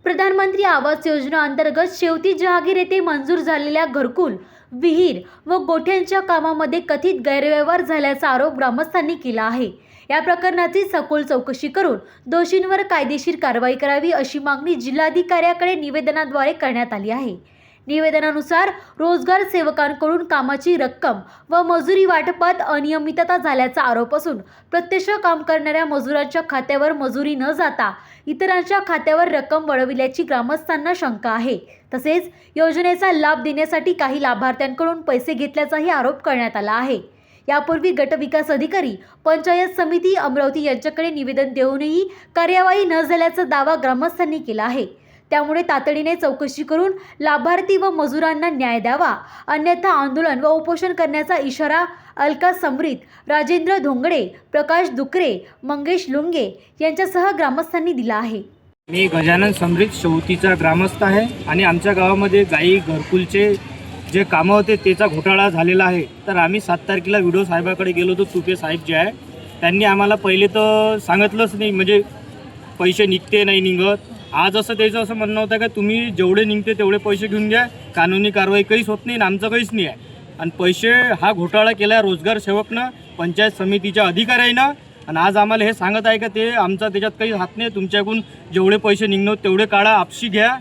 प्रधानमंत्री आवास योजना अंतर्गत शेवती जहागीर येथे मंजूर झालेल्या घरकुल, विहीर व गोठ्यांच्या कामामध्ये कथित गैरव्यवहार झाल्याचा आरोप ग्रामस्थांनी केला आहे। या प्रकरणाची सखोल चौकशी करून दोषींवर कायदेशीर कारवाई करावी अशी मागणी जिल्हाधिकाऱ्याकडे निवेदनाद्वारे करण्यात आली आहे। निवेदनानुसार रोजगार सेवकांकडून कामाची रक्कम व मजुरी वाटपात अनियमितता झाल्याचा आरोप असून प्रत्यक्ष काम करणाऱ्या मजुरांच्या खात्यावर मजुरी न जाता इतरांच्या खात्यावर रक्कम वळविल्याची ग्रामस्थांना शंका आहे। तसेच योजनेचा लाभ देण्यासाठी काही लाभार्थ्यांकडून पैसे घेतल्याचाही आरोप करण्यात आला आहे। यापूर्वी गट विकास अधिकारी, पंचायत समिती अमरावती यांच्याकडे निवेदन देऊनही कार्यवाही न झाल्याचा दावा ग्रामस्थांनी केला आहे। त्यामुळे तातडीने चौकशी करून लाभार्थी व मजुरांना न्याय द्यावा, अन्यथा आंदोलन व उपोषण करण्याचा इशारा अलका समरीत, राजेंद्र धोंगडे, प्रकाश दुकरे, मंगेश लुंगे यांच्यासह ग्रामस्थांनी दिला आहे। मी गजानन समरीत शेवतीचा ग्रामस्थ आहे आणि आमच्या गावामध्ये गाई घरकुलचे जे कामं होते त्याचा घोटाळा झालेला आहे। तर आम्ही 7 तारखेला व्हिडिओ साहेबाकडे गेलो होतो, तुपे साहेब जे आहे त्यांनी आम्हाला पहिले तर सांगितलंच नाही, म्हणजे पैसे निघते नाही निघत। आज असं त्याचं असं म्हणणं होतं का तुम्ही जेवढे निघते तेवढे पैसे घेऊन घ्या, कानूनी कारवाई काहीच होत नाही आणि आमचं काहीच नाही आहे। आणि पैसे हा घोटाळा केला रोजगार सेवकनं, पंचायत समितीच्या अधिकाऱ्यानं, आणि आज आम्हाला हे सांगत आहे का ते आमचा त्याच्यात काही हात नाही, तुमच्याकडून जेवढे पैसे निघणं तेवढे काढा, आपशी घ्या।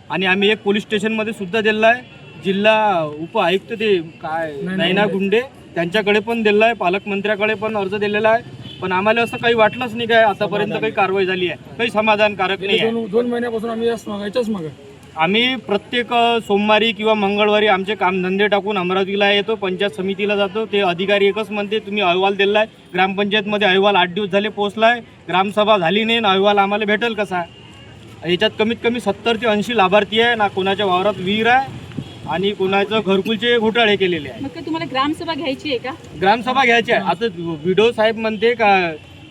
आणि आम्ही एक पोलीस स्टेशनमध्ये सुद्धा दिलं आहे, जिल्हा उप आयुक्त ते काय नैना गुंडे त्यांच्याकडे पण दिलं आहे, पालकमंत्र्याकडे पण अर्ज दिलेला आहे, पण आम्हाला असं काही वाटलंच नाही काय आतापर्यंत काही कारवाई झाली आहे, काही समाधानकारक नाही आहे। 2 महिन्यापासून आम्ही याच मागे आम्ही प्रत्येक सोमवारी किंवा मंगळवारी आमचे कामधंदे टाकून अमरावतीला येतो, पंचायत समितीला जातो। ते अधिकारी एकच म्हणते तुम्ही अहवाल दिला आहे, ग्रामपंचायतमध्ये अहवाल 8 दिवस झाले पोहोचला आहे, ग्रामसभा झाली नाही आणि अहवाल आम्हाला भेटेल कसा? याच्यात कमीत कमी 70 ते 80 लाभार्थी आहे ना, कोणाच्या वावरात विहीर आहे आणि कोणाचं घरकुलचे घोटाळे केलेले आहे। मग तुम्हाला ग्रामसभा घ्यायची आहे का? ग्रामसभा घ्यायची आहे। आता व्हिडिओ साहेब म्हणते का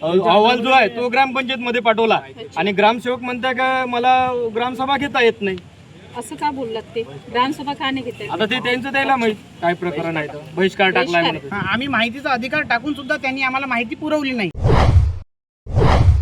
अहवाल जो आहे तो ग्रामपंचायतमध्ये पाठवला आणि ग्रामसेवक म्हणते का मला ग्रामसभा घेता येत नाही। असं का बोललात ते? ग्रामसभा का नाही घेता येत? आता ते त्यांचं त्याला माहित काय प्रकरण आहे, तर बहिष्कार टाकलाय म्हणून। आम्ही माहितीचा अधिकार टाकून सुद्धा त्यांनी आम्हाला माहिती पुरवली नाही।